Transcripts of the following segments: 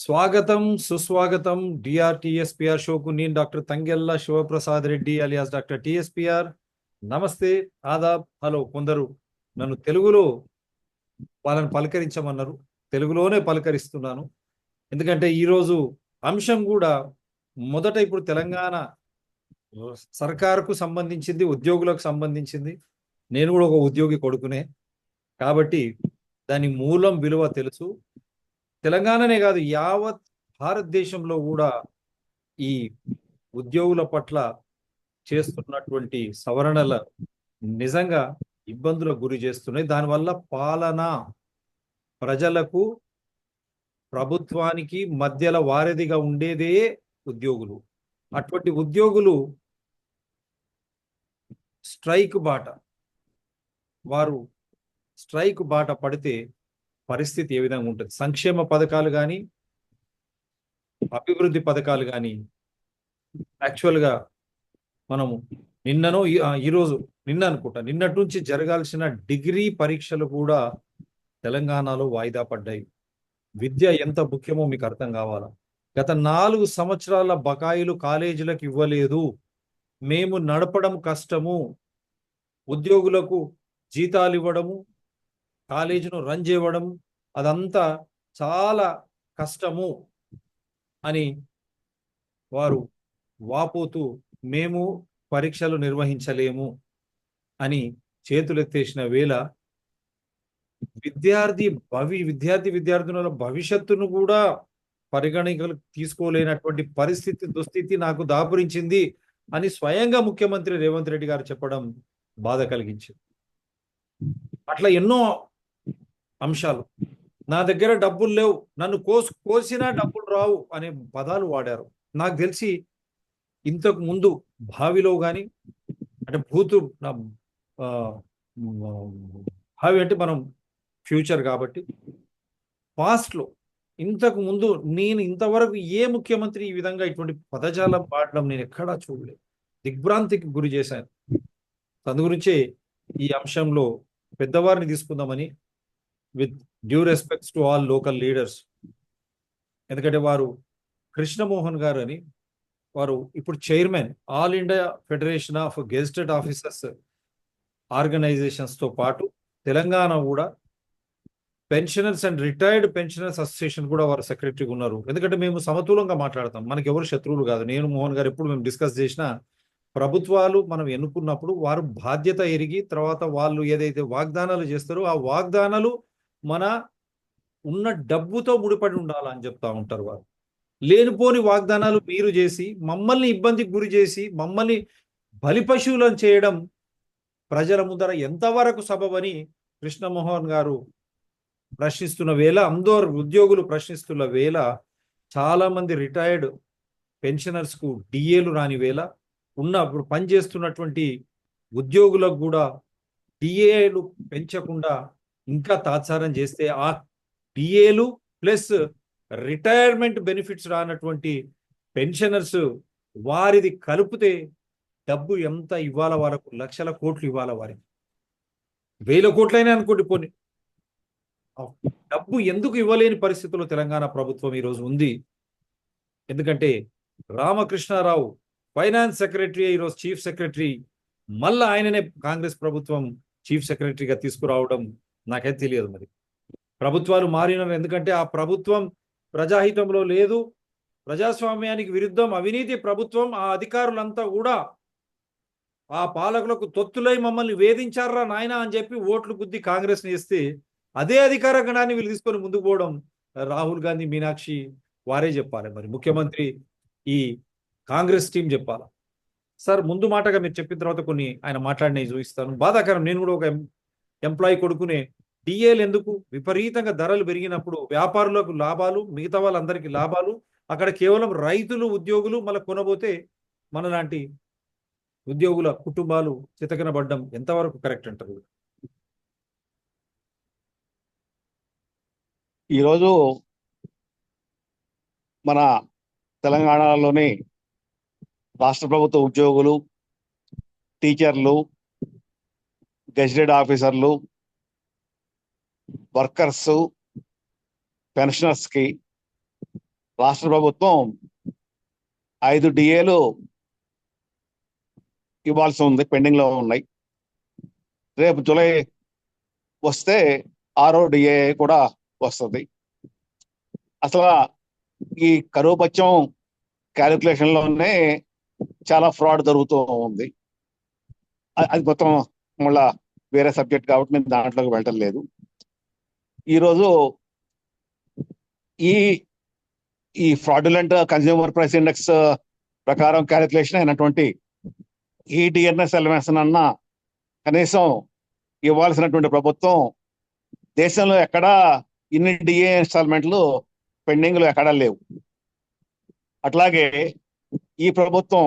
స్వాగతం సుస్వాగతం డిఆర్టీఎస్పిఆర్ షోకు. నేను doctor Thangella Sivaprasad Reddy alias doctor TSPR. నమస్తే, ఆదాబ్, హలో. కొందరు నన్ను తెలుగులో వాళ్ళని పలకరించమన్నారు, తెలుగులోనే పలకరిస్తున్నాను. ఎందుకంటే ఈరోజు అంశం కూడా మొదట ఇప్పుడు తెలంగాణ సర్కారుకు సంబంధించింది, ఉద్యోగులకు సంబంధించింది. నేను కూడా ఒక ఉద్యోగి కొడుకునే కాబట్టి దాని మూలం విలువ తెలుసు. తెలంగాణనే కాదు, యావత్ భారతదేశంలో కూడా ఈ ఉద్యోగుల పట్ల చేస్తున్నటువంటి సవరణల నిజంగా ఇబ్బందులకు గురి చేస్తున్నాయి. దానివల్ల పాలన ప్రజలకు ప్రభుత్వానికి మధ్యలో వారధిగా ఉండేదే ఉద్యోగులు. అటువంటి ఉద్యోగులు వారు స్ట్రైక్ బాట పడితే పరిస్థితి ఏ విధంగా ఉంటుంది? సంక్షేమ పథకాలు కానీ అభివృద్ధి పథకాలు కానీ యాక్చువల్గా మనము నిన్నటి నుంచి జరగాల్సిన డిగ్రీ పరీక్షలు కూడా తెలంగాణలో వాయిదా పడ్డాయి. విద్య ఎంత ముఖ్యమో మీకు అర్థం కావాలా. గత 4 సంవత్సరాల బకాయిలు కాలేజీలకు ఇవ్వలేదు. మేము నడపడం కష్టము, ఉద్యోగులకు జీతాలు ఇవ్వడము, కాలేజీను రన్ చేయడం అదంతా చాలా కష్టము అని వారు వాపోతూ మేము పరీక్షలు నిర్వహించలేము అని చేతులెత్తేసిన వేళ విద్యార్థినుల భవిష్యత్తును కూడా పరిగణనకు తీసుకోలేనటువంటి దుస్థితి నాకు దాపురించింది అని స్వయంగా ముఖ్యమంత్రి రేవంత్ రెడ్డి గారు చెప్పడం బాధ కలిగించింది. అట్లా ఎన్నో అంశాలు. నా దగ్గర డబ్బులు లేవు, నన్ను కోసినా డబ్బులు రావు అనే పదాలు వాడారు. నాకు తెలిసి ఇంతకు ముందు భావిలో కానీ, అంటే భావి అంటే మనం ఫ్యూచర్ కాబట్టి, పాస్ట్లో ఇంతకు ముందు నేను ఇంతవరకు ఏ ముఖ్యమంత్రి ఈ విధంగా ఇటువంటి పదజాలం వాడడం నేను ఎక్కడా చూడలేదు. దిగ్భ్రాంతికి గురి చేశాను. అందు గురించే ఈ అంశంలో పెద్దవారిని తీసుకుందామని, with due respects to all local leaders. ఎందుకంటే వారు కృష్ణమోహన్ గారు అని, వారు ఇప్పుడు chairman all India federation of gazetted officers ఆర్గనైజేషన్స్తో పాటు తెలంగాణ కూడా pensioners and retired pensioners association కూడా వారు సెక్రటరీగా ఉన్నారు. ఎందుకంటే మేము సమతూలంగా మాట్లాడతాం, మనకి ఎవరు శత్రువులు కాదు. నేను మోహన్ గారు ఎప్పుడు మేము డిస్కస్ చేసినా, ప్రభుత్వాలు మనం ఎన్నుకున్నప్పుడు వారు బాధ్యత ఎరిగి తర్వాత వాళ్ళు ఏదైతే వాగ్దానాలు చేస్తారో ఆ వాగ్దానాలు మన ఉన్న డబ్బుతో ముడిపడి ఉండాలని చెప్తా ఉంటారు. వారు లేనిపోని వాగ్దానాలు మీరు చేసి మమ్మల్ని ఇబ్బందికి గురి చేసి మమ్మల్ని బలిపశువులను చేయడం ప్రజల ముందర ఎంతవరకు సబబని కృష్ణమోహన్ గారు ప్రశ్నిస్తున్న వేళ, అందరూ ఉద్యోగులు ప్రశ్నిస్తున్న వేళ, చాలా మంది రిటైర్డ్ పెన్షనర్స్ కు డిఏలు రాని వేళ, ఇప్పుడు పనిచేస్తున్నటువంటి ఉద్యోగులకు కూడా డిఏలు పెంచకుండా ఇంకా తాత్సారం చేస్తే ఆ డిఏలు ప్లస్ రిటైర్మెంట్ బెనిఫిట్స్ రానటువంటి పెన్షనర్స్ వారిది కలిపితే డబ్బు ఎంత ఇవ్వాల? వరకు లక్షల కోట్లు ఇవ్వాల, వారికి 1000 కోట్లైనా అనుకోండి. పోనీ డబ్బు ఎందుకు ఇవ్వలేని పరిస్థితుల్లో తెలంగాణ ప్రభుత్వం ఈరోజు ఉంది. ఎందుకంటే రామకృష్ణారావు ఫైనాన్స్ సెక్రటరీ, ఈరోజు చీఫ్ సెక్రటరీ, మళ్ళా ఆయననే కాంగ్రెస్ ప్రభుత్వం చీఫ్ సెక్రటరీగా తీసుకురావడం నాకైతే తెలియదు. మరి ప్రభుత్వాలు మారినారు, ఎందుకంటే ఆ ప్రభుత్వం ప్రజాహితంలో లేదు, ప్రజాస్వామ్యానికి విరుద్ధం, అవినీతి ప్రభుత్వం. ఆ అధికారులంతా కూడా ఆ పాలకులకు తొత్తులై మమ్మల్ని వేధించారా నాయన అని చెప్పి ఓట్లు గుద్ది కాంగ్రెస్ని ఇస్తే, అదే అధికార గణాన్ని వీళ్ళు తీసుకొని ముందుకు పోవడం రాహుల్ గాంధీ, మీనాక్షి వారే చెప్పాలి. మరి ముఖ్యమంత్రి, ఈ కాంగ్రెస్ టీం చెప్పాలి. సార్, ముందు మాటగా మీరు చెప్పిన తర్వాత కొన్ని ఆయన మాట్లాడినవి చూపిస్తాను. బాధాకరం. నేను కూడా ఒక ఎంప్లాయీ కొడుకునే. డిఏలు ఎందుకు? విపరీతంగా ధరలు పెరిగినప్పుడు వ్యాపారులకు లాభాలు, మిగతా వాళ్ళందరికీ లాభాలు. అక్కడ కేవలం రైతులు, ఉద్యోగులు మళ్ళీ కొనబోతే మనలాంటి ఉద్యోగుల కుటుంబాలు చితకనబడ్డం ఎంతవరకు కరెక్ట్ అంటారు? ఈరోజు మన తెలంగాణలోని రాష్ట్ర ప్రభుత్వ ఉద్యోగులు, టీచర్లు, గెజిటెడ్ ఆఫీసర్లు, వర్కర్స్, పెన్షనర్స్కి రాష్ట్ర ప్రభుత్వం 5 డిఏలు ఇవ్వాల్సి ఉంది, పెండింగ్ లో ఉన్నాయి. రేపు జూలై వస్తే 6వ డిఏ కూడా వస్తుంది. అసలు ఈ కరువు పత్యం క్యాలిక్యులేషన్ లోనే చాలా ఫ్రాడ్ జరుగుతూ ఉంది. అది మొత్తం మళ్ళా వేరే సబ్జెక్ట్ కాబట్టి నేను దాంట్లోకి వెళ్ళటం లేదు. ఈరోజు ఈ ఈ ఫ్రాడ్యులెంట్ కన్స్యూమర్ ప్రైస్ ఇండెక్స్ ప్రకారం క్యాలిక్యులేషన్ అయినటువంటి ఈ డిఎన్ఎస్ ఎలిమెంట్స్ అన్న కనీసం ఇవ్వాల్సినటువంటి ప్రభుత్వం దేశంలో ఎక్కడా ఇన్ని డిఏ ఇన్స్టాల్మెంట్లు పెండింగ్లు ఎక్కడా లేవు. అట్లాగే ఈ ప్రభుత్వం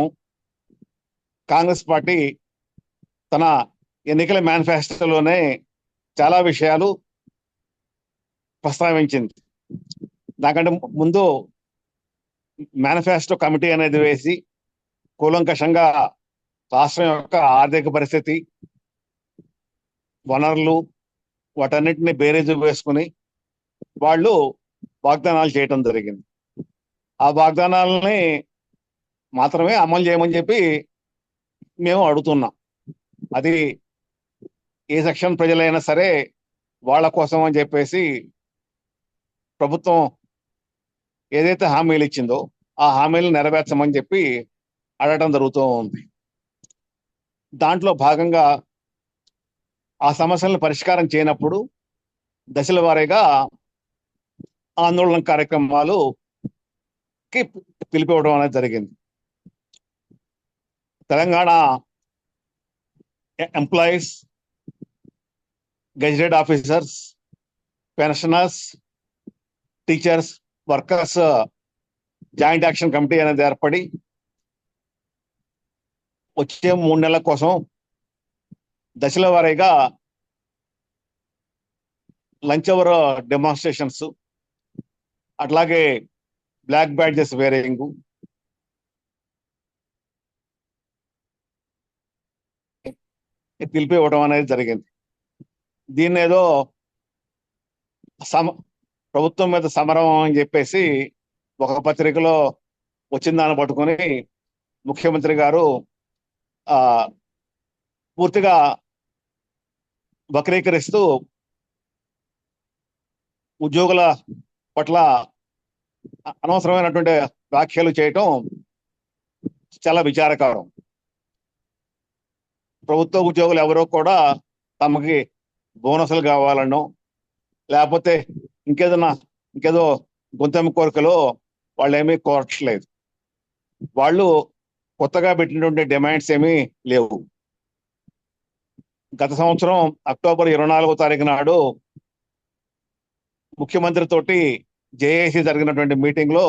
కాంగ్రెస్ పార్టీ తన ఎన్నికల మేనిఫెస్టోలోనే చాలా విషయాలు ప్రస్తావించింది. నాకంటే ముందు మేనిఫెస్టో కమిటీ అనేది వేసి కూలంకషంగా రాష్ట్రం యొక్క ఆర్థిక పరిస్థితి, వనరులు, వాటన్నిటిని బేరీజు వేసుకుని వాళ్ళు వాగ్దానాలు చేయటం జరిగింది. ఆ వాగ్దానాలని మాత్రమే అమలు చేయమని చెప్పి మేము అడుగుతున్నాం. అది ఏ సెక్షన్ ప్రజలైనా సరే వాళ్ళ కోసం అని చెప్పేసి ప్రభుత్వం ఏదైతే హామీలు ఇచ్చిందో ఆ హామీలు నెరవేర్చమని చెప్పి అడగడం జరుగుతూ ఉంది. దాంట్లో భాగంగా ఆ సమస్యలను పరిష్కారం చేయనప్పుడు దశల వారీగా ఆందోళన కార్యక్రమాలుకి పిలిపివ్వడం అనేది జరిగింది. Telangana employees, gazetted officers, pensioners, teachers, workers joint action committee అనేది ఏర్పడి వచ్చే 3 నెలల కోసం దశల వారీగా లంచ్ అవర్ డెమాన్స్ట్రేషన్స్, అట్లాగే బ్లాక్ బ్యాడ్జెస్ వేరింగ్, పిలిపి ఇవ్వడం అనేది జరిగింది. దీన్ని ఏదో ప్రభుత్వం మీద సమరం అని చెప్పేసి ఒక పత్రికలో వచ్చిన దాన్ని పట్టుకొని ముఖ్యమంత్రి గారు పూర్తిగా వక్రీకరిస్తూ ఉద్యోగుల పట్ల అనవసరమైనటువంటి వ్యాఖ్యలు చేయటం చాలా విచారకరం. ప్రభుత్వ ఉద్యోగులు ఎవరో కూడా తమకి బోనసులు కావాలనో లేకపోతే ఇంకేదో గొంతెమ్మ కోరికలో వాళ్ళు ఏమీ కోరట్లేదు. వాళ్ళు కొత్తగా పెట్టినటువంటి డిమాండ్స్ ఏమీ లేవు. గత సంవత్సరం అక్టోబర్ 24వ తారీఖు నాడు ముఖ్యమంత్రి తోటి జేఏసీ జరిగినటువంటి మీటింగ్ లో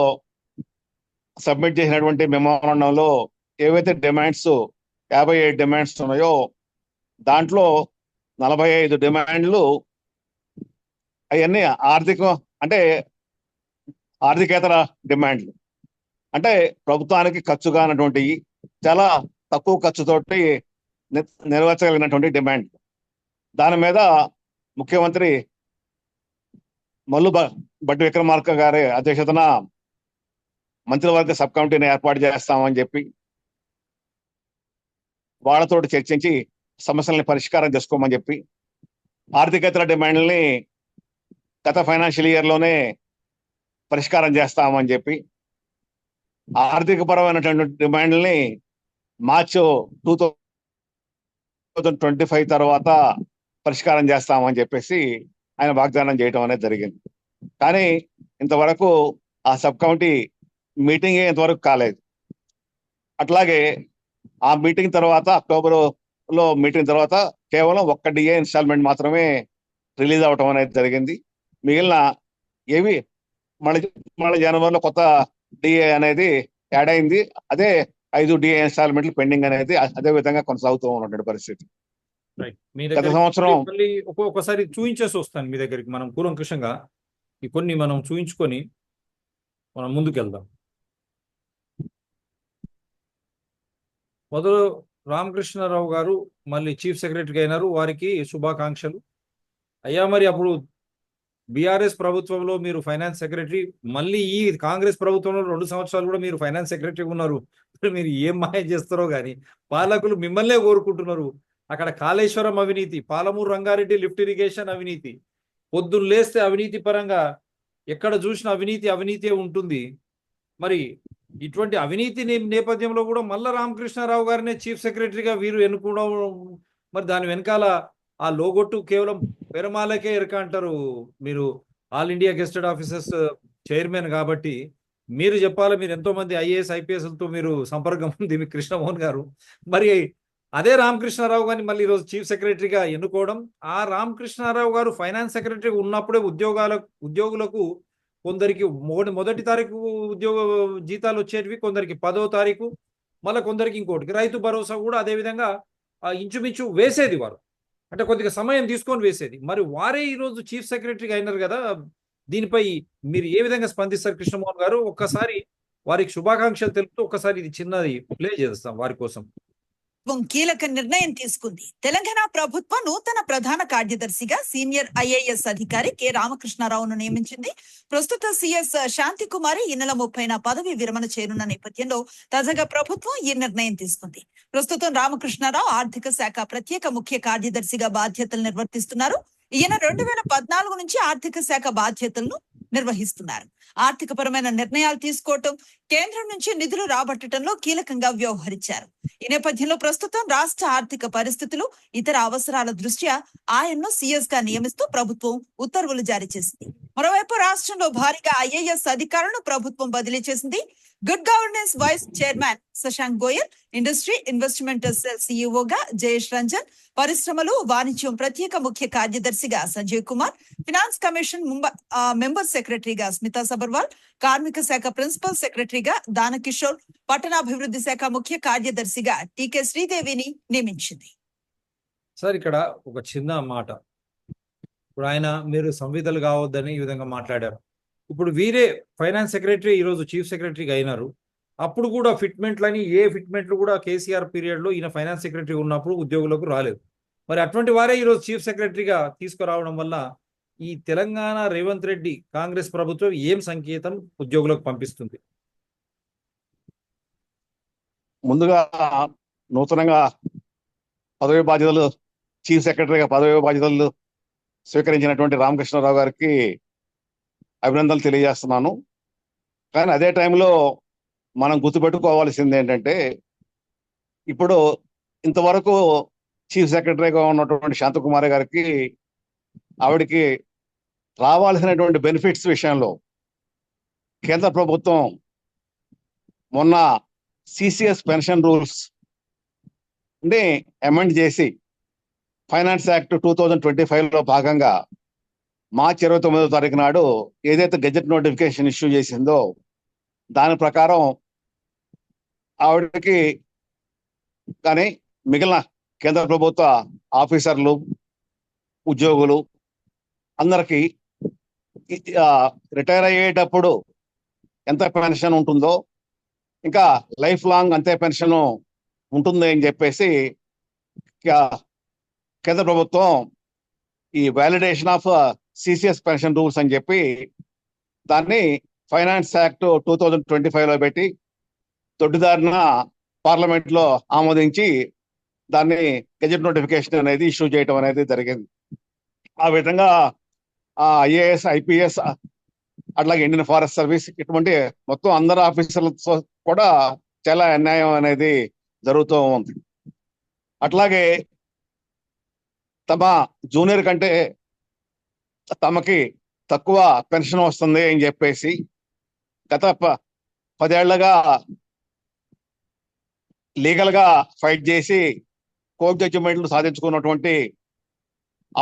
సబ్మిట్ చేసినటువంటి మెమోరాండంలో ఏవైతే డిమాండ్స్ 57 డిమాండ్స్ ఉన్నాయో దాంట్లో 45 డిమాండ్లు అవన్నీ ఆర్థికేతర డిమాండ్లు, అంటే ప్రభుత్వానికి ఖర్చు కానటువంటి చాలా తక్కువ ఖర్చుతోటి నెరవేర్చగలిగినటువంటి డిమాండ్. దాని మీద ముఖ్యమంత్రి మల్లు భట్టి విక్రమార్క గారి అధ్యక్షతన మంత్రివర్గ సబ్ కమిటీని ఏర్పాటు చేస్తామని చెప్పి వాళ్ళతోటి చర్చించి సమస్యల్ని పరిష్కారం చేసుకోమని చెప్పి ఆర్థికేతర డిమాండ్లని గత ఫైనాన్షియల్ ఇయర్ లోనే పరిష్కారం చేస్తామని చెప్పి ఆర్థిక పరమైనటువంటి డిమాండ్లని మార్చి 2025 తర్వాత పరిష్కారం చేస్తామని చెప్పేసి ఆయన వాగ్దానం చేయడం అనేది జరిగింది. కానీ ఇంతవరకు ఆ సబ్ కమిటీ మీటింగ్ ఇంతవరకు కాలేదు. అట్లాగే ఆ మీటింగ్ తర్వాత అక్టోబర్లో మీటింగ్ తర్వాత కేవలం 1 డిఏ ఇన్స్టాల్మెంట్ మాత్రమే రిలీజ్ అవటం అనేది జరిగింది. మిగిలిన ఏవి మళ్ళీ జనవరిలో కొత్త డిఏ అనేది యాడ్ అయింది. అదే 5 డిఏ ఇన్స్టాల్మెంట్లు పెండింగ్ అనేది అదే విధంగా కొనసాగుతూ ఉన్నటువంటి పరిస్థితి. గత సంవత్సరం మళ్ళీ ఒక్కొక్కసారి చూపించేసి వస్తాను మీ దగ్గరికి. మనం కూలంకషంగా ఈ కొన్ని మనం చూయించుకొని మనం ముందుకెళ్దాం. మొదలు రామకృష్ణారావు గారు మళ్ళీ చీఫ్ సెక్రటరీ అయినారు, వారికి శుభాకాంక్షలు. అయ్యా మరి అప్పుడు బీఆర్ఎస్ ప్రభుత్వంలో మీరు ఫైనాన్స్ సెక్రటరీ, మళ్ళీ ఈ కాంగ్రెస్ ప్రభుత్వంలో 2 సంవత్సరాలు కూడా మీరు ఫైనాన్స్ సెక్రటరీ ఉన్నారు. మీరు ఏం మాయ చేస్తారో కానీ పాలకులు మిమ్మల్నే కోరుకుంటున్నారు. అక్కడ కాళేశ్వరం అవినీతి, పాలమూరు రంగారెడ్డి లిఫ్ట్ ఇరిగేషన్ అవినీతి, పొద్దున్న లేస్తే అవినీతి పరంగా ఎక్కడ చూసిన అవినీతి ఉంటుంది. మరి ఇటువంటి అవినీతి నేపథ్యంలో కూడా మళ్ళా రామకృష్ణారావు గారినే చీఫ్ సెక్రటరీగా వీరు ఎన్నుకోవడం, మరి దాని వెనకాల ఆ లోగొట్టు కేవలం పెరమాలకే ఎరక అంటారు. మీరు ఆల్ ఇండియా గెస్టెడ్ ఆఫీసర్స్ చైర్మన్ కాబట్టి మీరు చెప్పాలి. మీరు ఎంతో మంది ఐఏఎస్ ఐపీఎస్లతో మీరు సంపర్కం ఉంది మీ కృష్ణమోహన్ గారు. మరి అదే రామకృష్ణారావు గారిని మళ్ళీ ఈరోజు చీఫ్ సెక్రటరీగా ఎన్నుకోవడం, ఆ రామకృష్ణారావు గారు ఫైనాన్స్ సెక్రటరీ ఉన్నప్పుడే ఉద్యోగులకు కొందరికి మొదటి తారీఖు ఉద్యోగ జీతాలు వచ్చేటివి, కొందరికి 10వ తారీఖు, మళ్ళీ కొందరికి ఇంకోటికి రైతు భరోసా కూడా అదే విధంగా ఇంచుమించు వేసేది వారు. అంటే కొద్దిగా సమయం తీసుకొని వేసేది. మరి వారే ఈరోజు చీఫ్ సెక్రటరీగా అయినారు కదా. దీనిపై మీరు ఏ విధంగా స్పందిస్తారు కృష్ణమోహన్ గారు? ఒక్కసారి వారికి శుభాకాంక్షలు తెలుపుతూ ఒక్కసారి ఇది చిన్నది ప్లే చేస్తాం వారి కోసం. కీలక నిర్ణయం తీసుకుంది. తెలంగాణ ప్రభుత్వం నూతన ప్రధాన కార్యదర్శిగా సీనియర్ ఐఏఎస్ అధికారి కె రామకృష్ణారావును నియమించింది. ప్రస్తుత సిఎస్ శాంతి కుమారి ఈ నెల 30న పదవి విరమణ చేరున్న నేపథ్యంలో తాజాగా ప్రభుత్వం ఈ నిర్ణయం తీసుకుంది. ప్రస్తుతం రామకృష్ణారావు ఆర్థిక శాఖ ప్రత్యేక ముఖ్య కార్యదర్శిగా బాధ్యతలు నిర్వర్తిస్తున్నారు. ఈయన 2014 నుంచి ఆర్థిక శాఖ బాధ్యతలను నిర్వహిస్తున్నారు. ఆర్థిక పరమైన నిర్ణయాలు తీసుకోవటం, కేంద్రం నుంచి నిధులు రాబట్టడంలో కీలకంగా వ్యవహరించారు. ఈ నేపథ్యంలో ప్రస్తుతం రాష్ట్ర ఆర్థిక పరిస్థితులు, ఇతర అవసరాల దృష్ట్యా ఆయన్ను సీఎస్ గా నియమిస్తూ ప్రభుత్వం ఉత్తర్వులు జారీ చేసింది. మరోవైపు రాష్ట్రంలో భారీగా ఐఏఎస్ అధికారులను ప్రభుత్వం బదిలీ చేసింది. Good governance vice chairman Shashank Goyal, industry investment cell సీఈఓగా జయేష్ రంజన్, పరిశ్రమలు వాణిజ్యం ప్రత్యేక ముఖ్య కార్యదర్శిగా Sanjay Kumar, finance commission member సెక్రటరీగా స్మితా సబర్వాల్, కార్మిక శాఖ ప్రిన్సిపల్ సెక్రటరీగా దానకిషోర్, పట్టణాభివృద్ధి శాఖ ముఖ్య కార్యదర్శిగా టీకే శ్రీదేవిని నియమించింది. సార్ ఇక్కడ ఒక చిన్న మాట, ఇప్పుడు ఆయన మీరు సంవిధులు కావద్దని ఈ విధంగా మాట్లాడారు. ఇప్పుడు వీరే ఫైనాన్స్ సెక్రటరీ ఈరోజు చీఫ్ సెక్రటరీగా అయినారు. అప్పుడు కూడా ఫిట్మెంట్లని ఫిట్మెంట్లు కూడా కేసీఆర్ పీరియడ్లో ఈయన ఫైనాన్స్ సెక్రటరీ ఉన్నప్పుడు ఉద్యోగులకు రాలేదు. మరి అటువంటి వారే ఈరోజు చీఫ్ సెక్రటరీగా తీసుకురావడం వల్ల ఈ తెలంగాణ రేవంత్ రెడ్డి కాంగ్రెస్ ప్రభుత్వం ఏం సంకేతం ఉద్యోగులకు పంపిస్తుంది? ముందుగా నూతనంగా పదవి బాధ్యతలు చీఫ్ సెక్రటరీగా పదవి బాధ్యతలు స్వీకరించినటువంటి రామకృష్ణారావు గారికి అభినందనలు తెలియజేస్తున్నాను. కానీ అదే టైంలో మనం గుర్తుపెట్టుకోవాల్సింది ఏంటంటే, ఇప్పుడు ఇంతవరకు చీఫ్ సెక్రటరీగా ఉన్నటువంటి శాంతకుమారి గారికి ఆవిడికి రావాల్సినటువంటి బెనిఫిట్స్ విషయంలో కేంద్ర ప్రభుత్వం మొన్న సిసిఎస్ పెన్షన్ రూల్స్ ని అమెండ్ చేసి ఫైనాన్స్ యాక్ట్ 2025లో భాగంగా మార్చి 29వ తారీఖు నాడు ఏదైతే గెజెట్ నోటిఫికేషన్ ఇష్యూ చేసిందో దాని ప్రకారం ఆవిడకి కానీ మిగిలిన కేంద్ర ప్రభుత్వ ఆఫీసర్లు, ఉద్యోగులు అందరికీ రిటైర్ అయ్యేటప్పుడు ఎంత పెన్షన్ ఉంటుందో ఇంకా లైఫ్ లాంగ్ అంతే పెన్షన్ ఉంటుంది అని చెప్పేసి కేంద్ర ప్రభుత్వం ఈ validation of CCS pension rules అని చెప్పి దాన్ని ఫైనాన్స్ యాక్ట్ 2025లో పెట్టి దొడ్డిదారిన పార్లమెంట్లో ఆమోదించి దాన్ని గెజెట్ నోటిఫికేషన్ అనేది ఇష్యూ చేయడం అనేది జరిగింది. ఆ విధంగా ఐఏఎస్, ఐపీఎస్, అట్లాగే ఇండియన్ ఫారెస్ట్ సర్వీస్ ఇటువంటి మొత్తం అందరు ఆఫీసర్లతో కూడా చాలా అన్యాయం అనేది జరుగుతూ ఉంది. అట్లాగే తమ జూనియర్ కంటే తమకి తక్కువ పెన్షన్ వస్తుంది అని చెప్పేసి గత 10 ఏళ్లుగా లీగల్ గా ఫైట్ చేసి కోర్టు జడ్జిమెంట్లు సాధించుకున్నటువంటి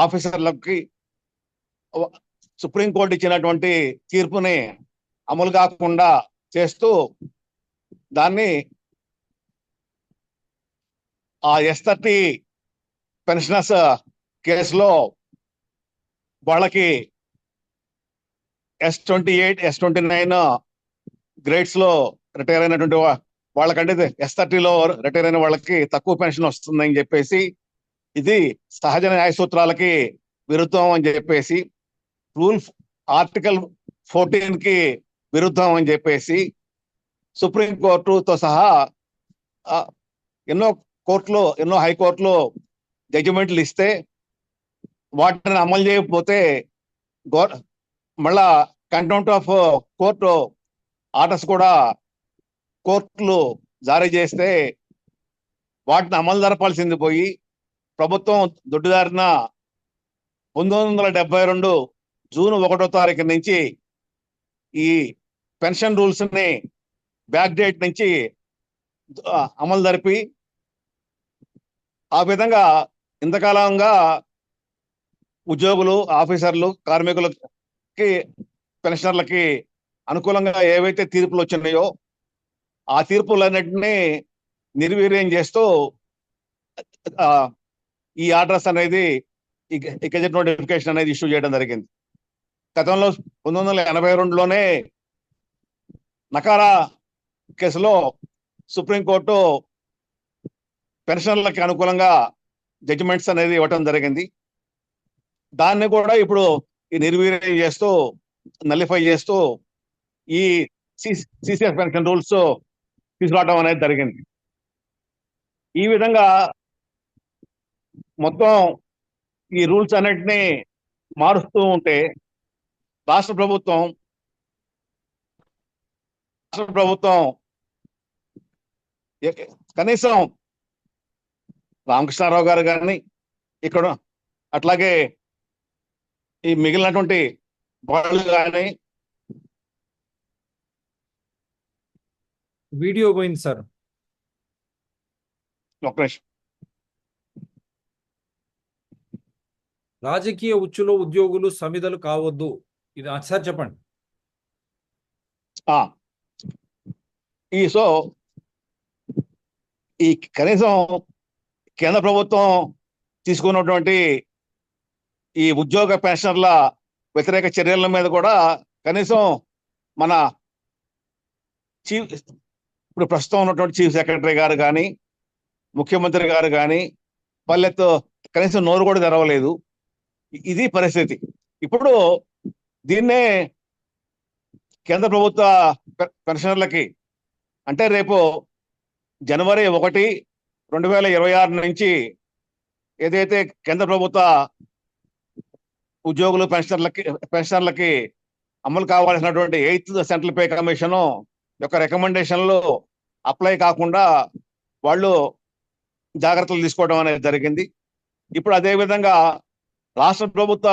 ఆఫీసర్లకి సుప్రీంకోర్టు ఇచ్చినటువంటి తీర్పుని అమలు కాకుండా చేస్తూ దాన్ని ఆ S30 పెన్షనర్స్ కేసులో వాళ్ళకి S28, S29 గ్రేడ్స్ లో రిటైర్ అయినటువంటి వాళ్ళకంటే S30లో రిటైర్ అయిన వాళ్ళకి తక్కువ పెన్షన్ వస్తుందని చెప్పేసి ఇది సహజ న్యాయ సూత్రాలకి విరుద్ధం అని చెప్పేసి రూల్ ఆర్టికల్ 14 కి విరుద్ధం అని చెప్పేసి సుప్రీంకోర్టుతో సహా ఎన్నో హైకోర్టులో జడ్జిమెంట్లు ఇస్తే వాటిని అమలు చేయకపోతే మళ్ళా కంటెంప్ట్ ఆఫ్ కోర్టు ఆర్డర్స్ కూడా కోర్టులు జారీ చేస్తే వాటిని అమలు జరపాల్సింది పోయి ప్రభుత్వం దొడ్డిదారిన 1972 జూన్ 1వ తారీఖు నుంచి ఈ పెన్షన్ రూల్స్ ని బ్యాక్ డేట్ నుంచి అమలు జరిపి ఆ విధంగా ఇంతకాలంగా ఉద్యోగులు, ఆఫీసర్లు, కార్మికులకి, పెన్షనర్లకి అనుకూలంగా ఏవైతే తీర్పులు వచ్చినాయో ఆ తీర్పులన్నింటినీ నిర్వీర్యం చేస్తూ ఈ ఆర్డర్స్ అనేది ఈ గెజెట్ నోటిఫికేషన్ అనేది ఇష్యూ చేయడం జరిగింది. గతంలో 1982లోనే నకారా కేసులో సుప్రీంకోర్టు పెన్షన్లకి అనుకూలంగా జడ్జిమెంట్స్ అనేది ఇవ్వటం జరిగింది. దాన్ని కూడా ఇప్పుడు ఈ నిర్వీర్యం చేస్తూ, నలిఫై చేస్తూ ఈ సిసిఎస్ పెన్షన్ రూల్స్ తీసుకురావడం అనేది జరిగింది. ఈ విధంగా మొత్తం ఈ రూల్స్ అన్నిటినీ మారుస్తూ ఉంటే రాష్ట్ర ప్రభుత్వం కనీసం రామకృష్ణారావు గారు కానీ ఇక్కడ అట్లాగే ఈ మిగిలినటువంటి వాళ్ళు కానీ వీడియో పోయింది సార్. ఒక్క నిమిషం. రాజకీయ ఉచ్చులో ఉద్యోగులు సమిధలు కావద్దు. ఇది సార్ చెప్పండి. ఈ కనీసం కేంద్ర ప్రభుత్వం తీసుకున్నటువంటి ఈ ఉద్యోగ పెన్షనర్ల వ్యతిరేక చర్యల మీద కూడా కనీసం మన ఇప్పుడు ప్రస్తుతం ఉన్నటువంటి చీఫ్ సెక్రటరీ గారు కానీ, ముఖ్యమంత్రి గారు కానీ పల్లెత్తు కనీసం నోరు కూడా తెరవలేదు. ఇది పరిస్థితి. ఇప్పుడు దీన్నే కేంద్ర ప్రభుత్వ పెన్షనర్లకి అంటే రేపు జనవరి 1, 2026 నుంచి ఏదైతే కేంద్ర ప్రభుత్వ ఉద్యోగులు పెన్షనర్లకి అమలు కావాల్సినటువంటి 8th సెంట్రల్ పే కమిషన్ యొక్క రికమెండేషన్లు అప్లై కాకుండా వాళ్ళు జాగ్రత్తలు తీసుకోవడం అనేది జరిగింది. ఇప్పుడు అదే విధంగా రాష్ట్ర ప్రభుత్వ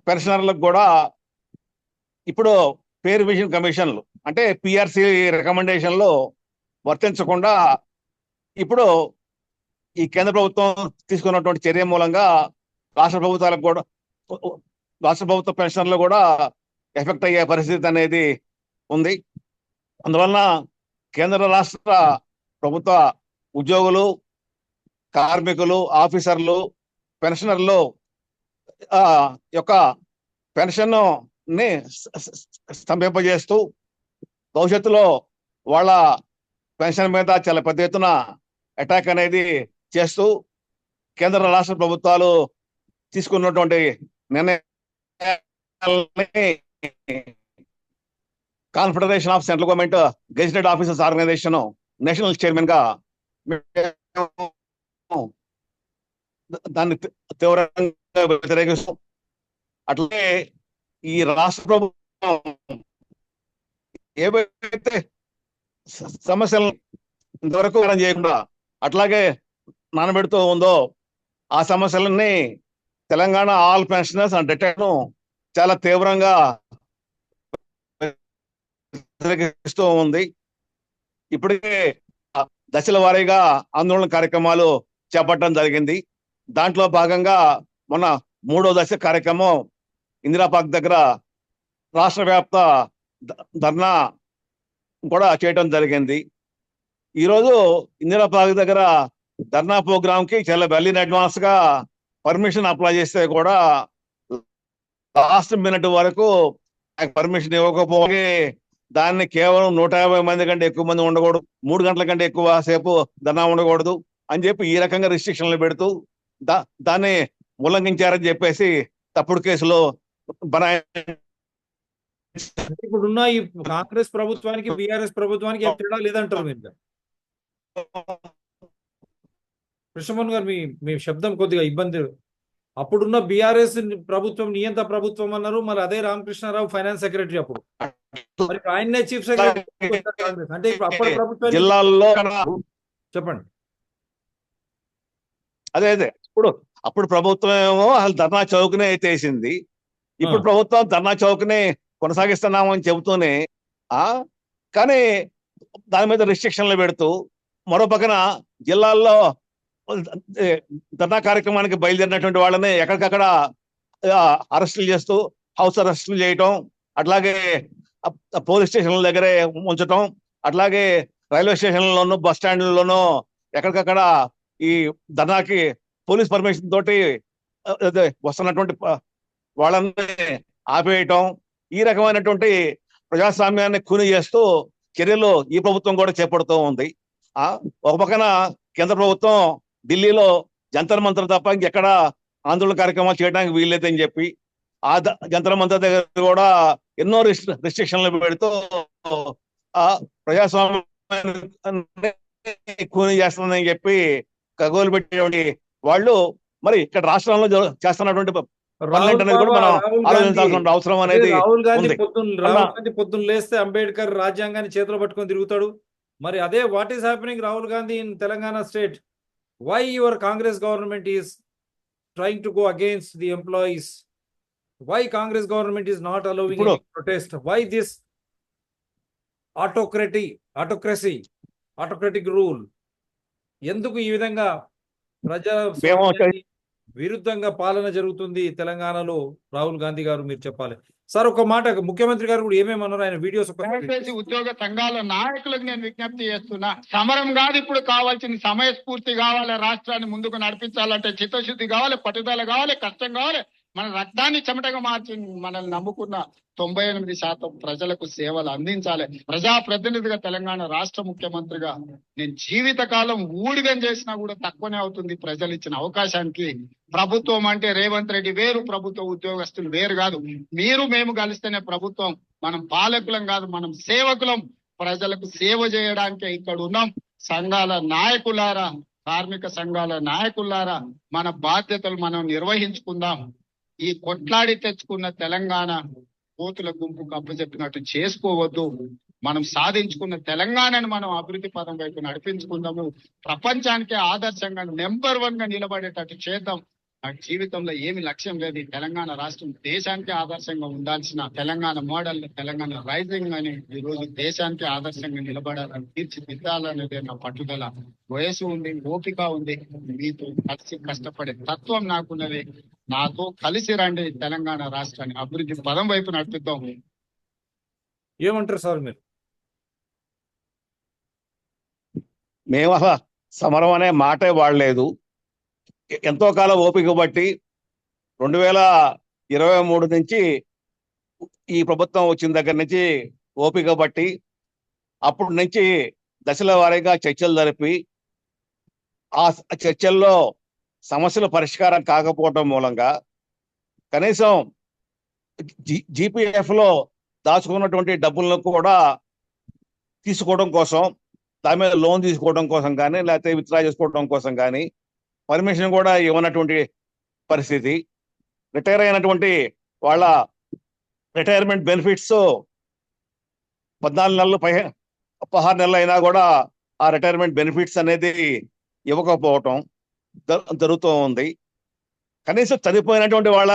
పెన్షనర్లకు కూడా ఇప్పుడు పే రివిజన్ కమిషన్లు అంటే పిఆర్సి రికమెండేషన్లు వర్తించకుండా ఇప్పుడు ఈ కేంద్ర ప్రభుత్వం తీసుకున్నటువంటి చర్య మూలంగా రాష్ట్ర ప్రభుత్వ పెన్షన్లు కూడా ఎఫెక్ట్ అయ్యే పరిస్థితి అనేది ఉంది. అందువలన కేంద్ర రాష్ట్ర ప్రభుత్వ ఉద్యోగులు, కార్మికులు, ఆఫీసర్లు, పెన్షనర్లు యొక్క పెన్షన్ ని స్తంభింపజేస్తూ భవిష్యత్తులో వాళ్ళ పెన్షన్ మీద చాలా పెద్ద ఎత్తున అటాక్ అనేది చేస్తూ కేంద్ర రాష్ట్ర ప్రభుత్వాలు తీసుకున్నటువంటి నిర్ణయాలని confederation of central government gazetted officers organisation national chairman గా దాన్ని తీవ్రంగా వ్యతిరేకిస్తూ అట్లే ఈ రాష్ట్ర ప్రభుత్వం ఏవైతే సమస్యలను ఇంతవరకు చేయకుండా అట్లాగే నానబెడుతూ ఉందో ఆ సమస్యలన్నీ తెలంగాణ ఆల్ పెన్షనర్స్ అండ్ రిటైర్ను చాలా తీవ్రంగా వ్యతిరేకిస్తూ ఉంది. ఇప్పటికే దశల వారీగా ఆందోళన కార్యక్రమాలు చేపట్టడం జరిగింది. దాంట్లో భాగంగా మొన్న 3వ దశ కార్యక్రమం ఇందిరా పార్క్ దగ్గర రాష్ట్ర వ్యాప్త ధర్నా కూడా చేయడం జరిగింది. ఈరోజు ఇందిరా పార్క్ దగ్గర ధర్నా ప్రోగ్రామ్ కి చాలా వెల్ ఇన్ అడ్వాన్స్ గా పర్మిషన్ అప్లై చేస్తే కూడా లాస్ట్ మినిట్ వరకు పర్మిషన్ ఇవ్వకపోతే దాన్ని కేవలం 150 మంది కంటే ఎక్కువ మంది ఉండకూడదు, 3 గంటల కంటే ఎక్కువ సేపు ధర్నా ఉండకూడదు అని చెప్పి ఈ రకంగా రిస్ట్రిక్షన్లు పెడుతూ దాన్ని ఉల్లంఘించారని చెప్పేసి తప్పుడు కేసులో అంటే ఇప్పుడున్న ఈ కాంగ్రెస్ ప్రభుత్వానికి బీఆర్ఎస్ ప్రభుత్వానికి ఏం తేడా లేదంటారు మీరు. కృష్ణమోహన్ గారు, మీ శబ్దం కొద్దిగా ఇబ్బంది. అప్పుడున్న బీఆర్ఎస్ ప్రభుత్వం నియంత ప్రభుత్వం అన్నారు, మరి అదే రామకృష్ణారావు ఫైనాన్స్ సెక్రటరీ అప్పుడు, మరి ఆయన్నే చీఫ్ సెక్రటరీ కాంగ్రెస్. అంటే ఇప్పుడు అప్పటి ప్రభుత్వం జిల్లాల్లో చెప్పండి. అదే అప్పుడు ప్రభుత్వం ఏమో అసలు ధర్నా చౌక్నే ఎత్తేసింది. ఇప్పుడు ప్రభుత్వం ధర్నా చౌక్ని కొనసాగిస్తున్నామని చెబుతూనే కానీ దాని మీద రిస్ట్రిక్షన్లు పెడుతూ మరో పక్కన జిల్లాల్లో ధర్నా కార్యక్రమానికి బయలుదేరినటువంటి వాళ్ళని ఎక్కడికక్కడ అరెస్టులు చేస్తూ హౌస్ అరెస్టులు చేయటం, అట్లాగే పోలీస్ స్టేషన్ల దగ్గరే ఉంచటం, అట్లాగే రైల్వే స్టేషన్లలోనూ బస్ స్టాండ్లలోనూ ఎక్కడికక్కడ ఈ ధర్నాకి పోలీస్ పర్మిషన్ తోటి వస్తున్నటువంటి వాళ్ళని ఆపేయటం, ఈ రకమైనటువంటి ప్రజాస్వామ్యాన్ని కూని చేస్తూ చర్యలు ఈ ప్రభుత్వం కూడా చేపడుతూ ఉంది. ఒక పక్కన కేంద్ర ప్రభుత్వం ఢిల్లీలో జంతర్ మంతర్ తప్ప ఇంకెక్కడ ఆందోళన కార్యక్రమాలు చేయడానికి వీల్లేదని చెప్పి ఆ జంతర్ మంతర్ దగ్గర కూడా ఎన్నో రిస్ట్రిక్షన్లు పెడుతూ ప్రజాస్వామ్యాన్ని కూని చేస్తుందని చెప్పి కగోలు పెట్టేటువంటి వాళ్ళు మరి ఇక్కడ రాష్ట్రంలో చేస్తున్నటువంటి అనేది కూడా మనం ఆలోచించాల్సిన అవసరం అనేది. రాహుల్ గాంధీ పొద్దున్న లేస్తే అంబేద్కర్ రాజ్యాంగాన్ని చేతిలో పట్టుకొని తిరుగుతాడు. మరి అదే what is happening Rahul Gandhi in Telangana state? Why your Congress government is trying to go against the employees? Why Congress government is not allowing protest? Why this autocratic rule? ఎందుకు ఈ విధంగా ప్రజా విరుద్ధంగా పాలన జరుగుతుంది తెలంగాణలో? రాహుల్ గాంధీ గారు మీరు చెప్పాలి సార్. ఒక మాట, ముఖ్యమంత్రి గారు కూడా ఏమేమన్నారు ఆయన వీడియోస్. ఉద్యోగ సంఘాల నాయకులకు నేను విజ్ఞప్తి చేస్తున్నా, సమరం కాదు ఇప్పుడు కావాల్సింది, సమయస్ఫూర్తి కావాలి. రాష్ట్రాన్ని ముందుకు నడిపించాలంటే చిత్తశుద్ధి కావాలి, పట్టుదల కావాలి, కష్టం కావాలి. మన రక్తాన్ని చెమటగా మార్చి మనల్ని నమ్ముకున్న 98% ప్రజలకు సేవలు అందించాలి. ప్రజాప్రతినిధిగా తెలంగాణ రాష్ట్ర ముఖ్యమంత్రిగా నేను జీవితకాలం ఊడిగం చేసినా కూడా తక్కువనే అవుతుంది ప్రజలు ఇచ్చిన అవకాశానికి. ప్రభుత్వం అంటే రేవంత్ రెడ్డి వేరు, ప్రభుత్వ ఉద్యోగస్తులు వేరు కాదు. మీరు మేము కలిస్తేనే ప్రభుత్వం. మనం పాలకులం కాదు, మనం సేవకులం. ప్రజలకు సేవ చేయడానికే ఇక్కడ ఉన్నాం. సంఘాల నాయకులారా, కార్మిక సంఘాల నాయకులారా, మన బాధ్యతలు మనం నిర్వహించుకుందాం. ఈ కొట్లాడి తెచ్చుకున్న తెలంగాణ కోతుల గుంపుకు అప్పచెప్పినట్టు చేసుకోవద్దు. మనం సాధించుకున్న తెలంగాణను మనం అభివృద్ధి పదం వైపు నడిపించుకుందాము. ప్రపంచానికే ఆదర్శంగా నెంబర్ 1 గా నిలబడేటట్టు చేద్దాం. నాకు జీవితంలో ఏమి లక్ష్యం లేదు. ఈ తెలంగాణ రాష్ట్రం దేశానికి ఆదర్శంగా ఉండాల్సిన తెలంగాణ మోడల్, తెలంగాణ రైజింగ్ అని ఈ రోజు దేశానికి ఆదర్శంగా నిలబడాలని, తీర్చిదిద్దాలనేది నా పట్టుదల. వయసు ఉంది, ఓపిక ఉంది. మీతో కలిసి కష్టపడే తత్వం నాకున్నది. నాతో కలిసి రండి, తెలంగాణ రాష్ట్రాన్ని అభివృద్ధి పదం వైపు నడిపిద్దాం. ఏమంటారు సార్ మీరు? మేము అసలు సమరం అనే మాటే వాడలేదు. ఎంతో కాలం ఓపిక బట్టి 2023 నుంచి ఈ ప్రభుత్వం వచ్చిన దగ్గర నుంచి ఓపిక బట్టి అప్పటి నుంచి దశల వారీగా చర్చలు జరిపి ఆ చర్చల్లో సమస్యల పరిష్కారం కాకపోవడం మూలంగా కనీసం GPF లో దాచుకున్నటువంటి డబ్బులను కూడా తీసుకోవడం కోసం, దాని మీద లోన్ తీసుకోవడం కోసం కానీ, లేకపోతే విత్డ్రా చేసుకోవడం కోసం కానీ పర్మిషన్ కూడా ఇవ్వనటువంటి పరిస్థితి. రిటైర్ అయినటువంటి వాళ్ళ రిటైర్మెంట్ బెనిఫిట్స్ 14 నెలలు 16 నెలలు అయినా కూడా ఆ రిటైర్మెంట్ బెనిఫిట్స్ అనేది ఇవ్వకపోవటం జరుగుతూ ఉంది. కనీసం చనిపోయినటువంటి వాళ్ళ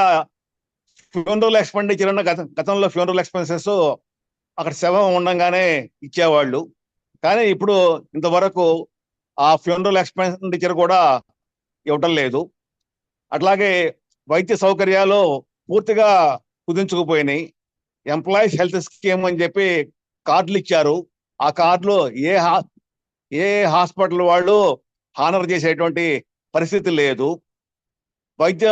ఫ్యూనరల్ ఎక్స్పెండిచర్ ఉన్న గతంలో ఫ్యూనరల్ ఎక్స్పెన్సెస్ అక్కడ శవం ఉండగానే ఇచ్చేవాళ్ళు. కానీ ఇప్పుడు ఇంతవరకు ఆ ఫ్యూనరల్ ఎక్స్పెండిచర్ కూడా ఇవ్వటం లేదు. అట్లాగే వైద్య సౌకర్యాలు పూర్తిగా కుదించుకుపోయినాయి. ఎంప్లాయీస్ హెల్త్ స్కీమ్ అని చెప్పి కార్డులు ఇచ్చారు. ఆ కార్డులు ఏ హాస్పిటల్ వాళ్ళు హానర్ చేసేటువంటి పరిస్థితి లేదు. వైద్య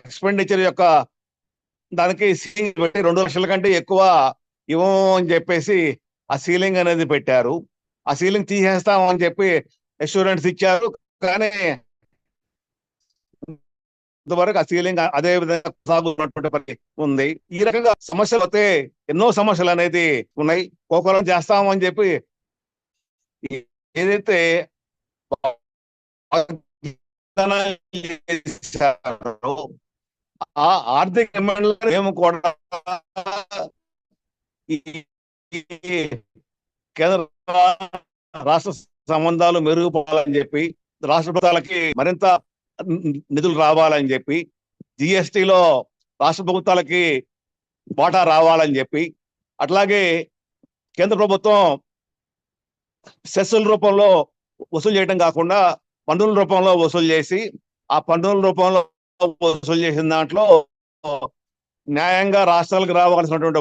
ఎక్స్పెండిచర్ యొక్క దానికి సీలింగ్ పెట్టి 2 లక్షల కంటే ఎక్కువ ఇవ్వము అని చెప్పేసి ఆ సీలింగ్ అనేది పెట్టారు. ఆ సీలింగ్ తీసేస్తామని చెప్పి అష్యూరెన్స్ ఇచ్చారు. కానీ ఇంతవరకు ఆ సీలింగ్ అదే విధంగా సాగుతున్నటువంటి పరిస్థితి ఉంది. ఈ రకంగా సమస్యలు వస్తే ఎన్నో సమస్యలు అనేది ఉన్నాయి. పోలవరం చేస్తామని చెప్పి ఏదైతే వాగ్దానాలు చేశారో ఆ ఆర్థిక డిమాండ్లను మేము కూడా ఈ కేంద్ర రాష్ట్ర సంబంధాలు మెరుగుపడాలని చెప్పి, రాష్ట్ర ప్రభుత్వాలకి మరింత నిధులు రావాలని చెప్పి, జిఎస్టిలో రాష్ట్ర ప్రభుత్వాలకి వాటా రావాలని చెప్పి, అట్లాగే కేంద్ర ప్రభుత్వం సెస్సుల రూపంలో వసూలు చేయడం కాకుండా పన్నుల రూపంలో వసూలు చేసి, ఆ పన్నుల రూపంలో వసూలు చేసిన దాంట్లో న్యాయంగా రాష్ట్రాలకు రావాల్సినటువంటి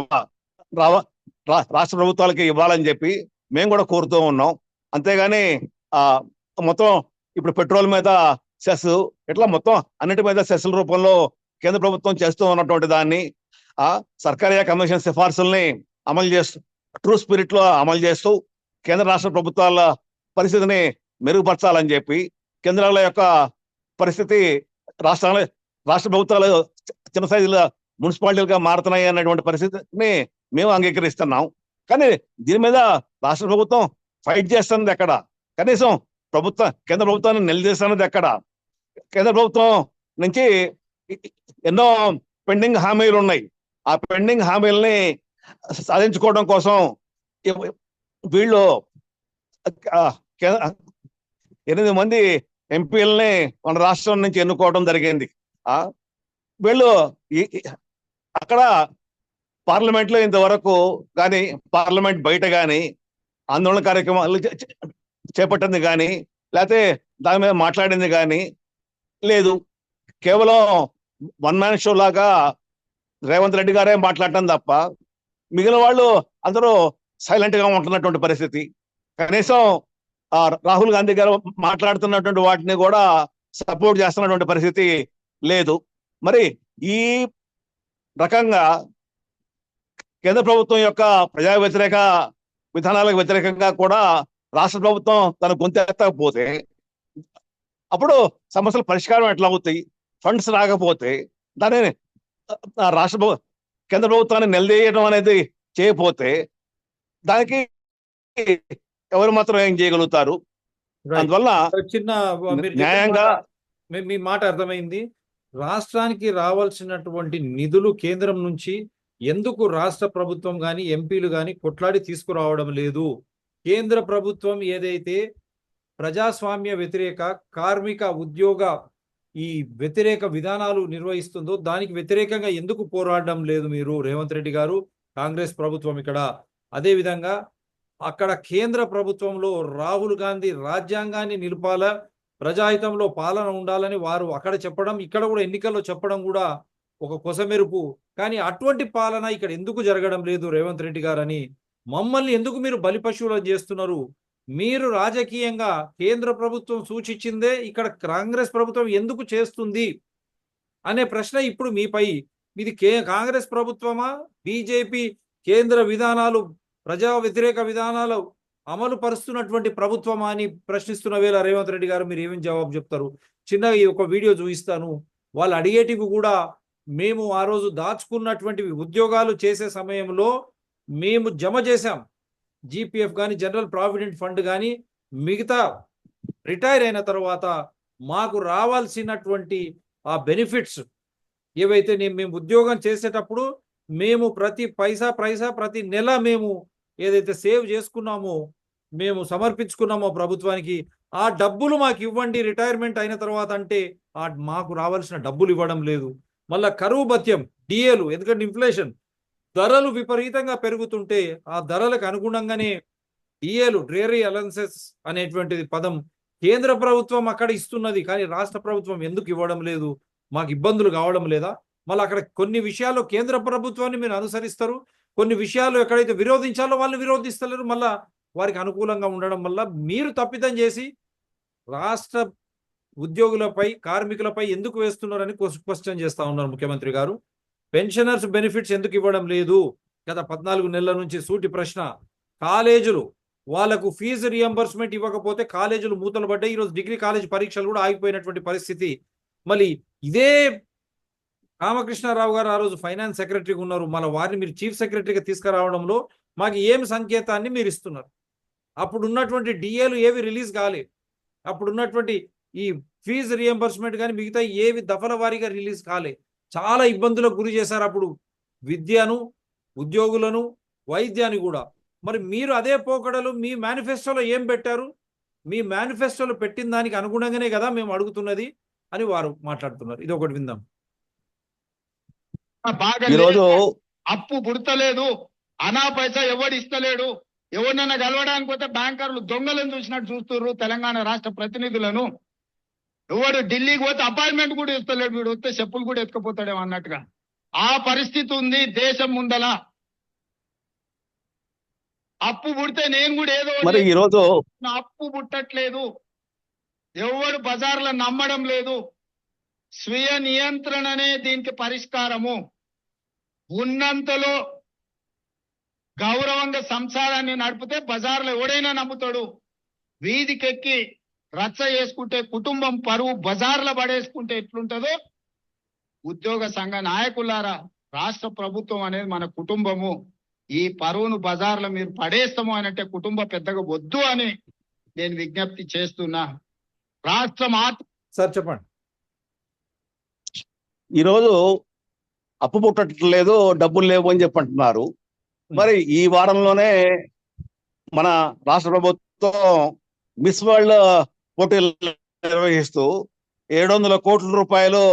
రాష్ట్ర ప్రభుత్వాలకి ఇవ్వాలని చెప్పి మేము కూడా కోరుతూ ఉన్నాం. అంతేగాని మొత్తం ఇప్పుడు పెట్రోల్ మీద సెస్, ఇట్లా మొత్తం అన్నిటి మీద సెస్ల రూపంలో కేంద్ర ప్రభుత్వం చేస్తూ ఉన్నటువంటి దాన్ని సర్కారియా కమిషన్ సిఫార్సుల్ని అమలు చేస్తూ ట్రూ స్పిరిట్ లో అమలు చేస్తూ కేంద్ర రాష్ట్ర ప్రభుత్వాల పరిస్థితిని మెరుగుపరచాలని చెప్పి, కేంద్రాల యొక్క పరిస్థితి రాష్ట్ర ప్రభుత్వాలు చిన్న సైజుల మున్సిపాలిటీలుగా మారుతున్నాయి అన్నటువంటి పరిస్థితిని మేము అంగీకరిస్తున్నాం. కానీ దీని మీద రాష్ట్ర ప్రభుత్వం ఫైట్ చేస్తున్నది ఎక్కడ? కనీసం కేంద్ర ప్రభుత్వాన్ని నిలదీస్తున్నది ఎక్కడ? కేంద్ర ప్రభుత్వం నుంచి ఎన్నో పెండింగ్ హామీలు ఉన్నాయి. ఆ పెండింగ్ హామీలని సాధించుకోవడం కోసం వీళ్ళు 8 మంది ఎంపీలని మన రాష్ట్రం నుంచి ఎన్నుకోవడం జరిగింది. వీళ్ళు అక్కడ పార్లమెంట్ లో ఇంతవరకు కానీ, పార్లమెంట్ బయట కానీ ఆందోళన కార్యక్రమాలు చేపట్టింది కానీ, లేకపోతే దాని మీద మాట్లాడింది కానీ లేదు. కేవలం వన్ మ్యాన్ షో లాగా రేవంత్ రెడ్డి గారే మాట్లాడటం తప్ప మిగిలిన వాళ్ళు అందరూ సైలెంట్ గా ఉంటున్నటువంటి పరిస్థితి. కనీసం రాహుల్ గాంధీ గారు మాట్లాడుతున్నటువంటి వాటిని కూడా సపోర్ట్ చేస్తున్నటువంటి పరిస్థితి లేదు. మరి ఈ రకంగా కేంద్ర ప్రభుత్వం యొక్క ప్రజా వ్యతిరేక విధానాలకు వ్యతిరేకంగా కూడా రాష్ట్ర ప్రభుత్వం తన గొంతెత్తకపోతే అప్పుడు సమస్యల పరిష్కారం ఎట్లా అవుతాయి? ఫండ్స్ రాకపోతే దానిని కేంద్ర ప్రభుత్వాన్ని నిలదీయడం అనేది చేయకపోతే దానికి ఎవరు మాత్రం ఏం చేయగలుగుతారు? అందువల్ల చిన్న న్యాయంగా మీ మాట అర్థమైంది. రాష్ట్రానికి రావాల్సినటువంటి నిధులు కేంద్రం నుంచి ఎందుకు రాష్ట్ర ప్రభుత్వం కానీ ఎంపీలు కానీ కొట్లాడి తీసుకురావడం లేదు? కేంద్ర ప్రభుత్వం ఏదైతే ప్రజాస్వామ్య వ్యతిరేక, కార్మిక, ఉద్యోగ ఈ వ్యతిరేక విధానాలు నిర్వహిస్తుందో దానికి వ్యతిరేకంగా ఎందుకు పోరాడడం లేదు మీరు, రేవంత్ రెడ్డి గారు, కాంగ్రెస్ ప్రభుత్వం? ఇక్కడ అదేవిధంగా అక్కడ కేంద్ర ప్రభుత్వంలో రాహుల్ గాంధీ రాజ్యాంగాన్ని నిలపాల, ప్రజాహితంలో పాలన ఉండాలని వారు అక్కడ చెప్పడం, ఇక్కడ కూడా ఎన్నికల్లో చెప్పడం కూడా ఒక కొసమెరుపు. కానీ అటువంటి పాలన ఇక్కడ ఎందుకు జరగడం లేదు రేవంత్ రెడ్డి గారని మమ్మల్ని ఎందుకు మీరు బలిపశువులను చేస్తున్నారు? మీరు రాజకీయంగా కేంద్ర ప్రభుత్వం సూచించిందే ఇక్కడ కాంగ్రెస్ ప్రభుత్వం ఎందుకు చేస్తుంది అనే ప్రశ్న ఇప్పుడు మీపై. ఇది కాంగ్రెస్ ప్రభుత్వమా, బీజేపీ కేంద్ర విధానాలు, ప్రజా వ్యతిరేక విధానాలు అమలు పరుస్తున్నటువంటి ప్రభుత్వమా అని ప్రశ్నిస్తున్న వేళ రేవంత్ రెడ్డి గారు మీరు ఏమేమి జవాబు చెప్తారు? చిన్నగా ఈ ఒక వీడియో చూపిస్తాను. వాళ్ళు అడిగేటివి కూడా మేము ఆ రోజు దాచుకున్నటువంటివి ఉద్యోగాలు చేసే సమయంలో మేము జమ చేశాం. జీపీఎఫ్ కానీ, జనరల్ ప్రావిడెంట్ ఫండ్ కానీ, మిగతా రిటైర్ అయిన తర్వాత మాకు రావాల్సినటువంటి ఆ బెనిఫిట్స్ ఏవైతే మేము ఉద్యోగం చేసేటప్పుడు మేము ప్రతి పైసా ప్రతి నెల మేము ఏదైతే సేవ్ చేసుకున్నామో, మేము సమర్పించుకున్నామో ప్రభుత్వానికి, ఆ డబ్బులు మాకు ఇవ్వండి రిటైర్మెంట్ అయిన తర్వాత అంటే మాకు రావాల్సిన డబ్బులు ఇవ్వడం లేదు. మళ్ళా కరువు భత్యం, డిఏలు, ఎందుకంటే ఇన్ఫ్లేషన్, ధరలు విపరీతంగా పెరుగుతుంటే ఆ ధరలకు అనుగుణంగానే డిఏలు, డ్రేరీ అలవెన్సెస్ అనేటువంటిది పదం కేంద్ర ప్రభుత్వం అక్కడ ఇస్తున్నది, కానీ రాష్ట్ర ప్రభుత్వం ఎందుకు ఇవ్వడం లేదు? మాకు ఇబ్బందులు కావడం లేదా? మళ్ళీ అక్కడ కొన్ని విషయాల్లో కేంద్ర ప్రభుత్వాన్ని మీరు అనుసరిస్తారు, కొన్ని విషయాలు ఎక్కడైతే విరోధించాలో వాళ్ళు విరోధిస్తలేరు. మళ్ళా వారికి అనుకూలంగా ఉండడం వల్ల మీరు తప్పిదం చేసి రాష్ట్ర ఉద్యోగులపై, కార్మికులపై ఎందుకు వేస్తున్నారని క్వశ్చన్ చేస్తా ఉన్నారు ముఖ్యమంత్రి గారు. పెన్షనర్స్ బెనిఫిట్స్ ఎందుకు ఇవ్వడం లేదు? గత 14 నెలల నుంచి సూటి ప్రశ్న. కాలేజీలు వాళ్ళకు ఫీజు రియంబర్స్మెంట్ ఇవ్వకపోతే కాలేజీలు మూతలు పడ్డాయి. ఈరోజు డిగ్రీ కాలేజ్ పరీక్షలు కూడా ఆగిపోయినటువంటి పరిస్థితి. మళ్ళీ ఇదే రామకృష్ణారావు గారు ఆ రోజు ఫైనాన్స్ సెక్రటరీగా ఉన్నారు, మళ్ళీ వారిని మీరు చీఫ్ సెక్రటరీగా తీసుకురావడంలో మాకు ఏమి సంకేతాన్ని మీరు ఇస్తున్నారు? అప్పుడు ఉన్నటువంటి డిఏలు ఏవి రిలీజ్ కాలేదు, అప్పుడు ఉన్నటువంటి ఈ ఫీజు రియంబర్స్మెంట్ కానీ మిగతా ఏవి దఫల వారీగా రిలీజ్ కాలే, చాలా ఇబ్బందులకు గురి చేశారు అప్పుడు విద్యను, ఉద్యోగులను, వైద్యాన్ని కూడా. మరి మీరు అదే పోకడలు మీ మేనిఫెస్టోలో ఏం పెట్టారు? మీ మేనిఫెస్టోలో పెట్టిన దానికి అనుగుణంగానే కదా మేము అడుగుతున్నది అని వారు మాట్లాడుతున్నారు. ఇది ఒకటి విందాం. బాగా ఈరోజు అప్పు పుడతలేదు, అనా పైసా ఎవడు ఇస్తలేడు, ఎవరినైనా కలవడానికి పోతే బ్యాంకర్లు దొంగలను చూసినట్టు చూస్తున్నారు తెలంగాణ రాష్ట్ర ప్రతినిధులను. ఎవడు ఢిల్లీకి పోతే అపాయింట్మెంట్ కూడా ఇస్తలేడు, వీడు వస్తే చెప్పులు కూడా ఎత్తుకుపోతాడేమో అన్నట్టుగా ఆ పరిస్థితి ఉంది దేశం ముందల. అప్పు పుడితే నేను కూడా ఏదో మరి ఈరోజు అప్పు పుట్టట్లేదు, ఎవడు బజార్లో నమ్మడం లేదు. స్వీయ నియంత్రణనే దీనికి పరిష్కారము. ఉన్నంతలో గౌరవంగా సంసారాన్ని నడిపితే బజార్లో ఎవడైనా నమ్ముతాడు. వీధికెక్కి రచ్చ చేసుకుంటే, కుటుంబం పరువు బజార్లో పడేసుకుంటే ఎట్లుంటుందో, ఉద్యోగ సంఘ నాయకులారా, రాష్ట్ర ప్రభుత్వం అనేది మన కుటుంబము. ఈ పరువును బజార్లో మీరు పడేస్తాము అని అంటే కుటుంబ పెద్దగా వద్దు అని నేను విజ్ఞప్తి చేస్తున్నా. రాష్ట్రం సార్ చెప్పండి. ఈరోజు అప్పు పుట్టట్లేదు, డబ్బులు లేవు అని చెప్పి అంటున్నారు. మరి ఈ వారంలోనే మన రాష్ట్ర ప్రభుత్వం మిస్ వరల్డ్ పోటీలు నిర్వహిస్తూ 700 కోట్ల రూపాయలు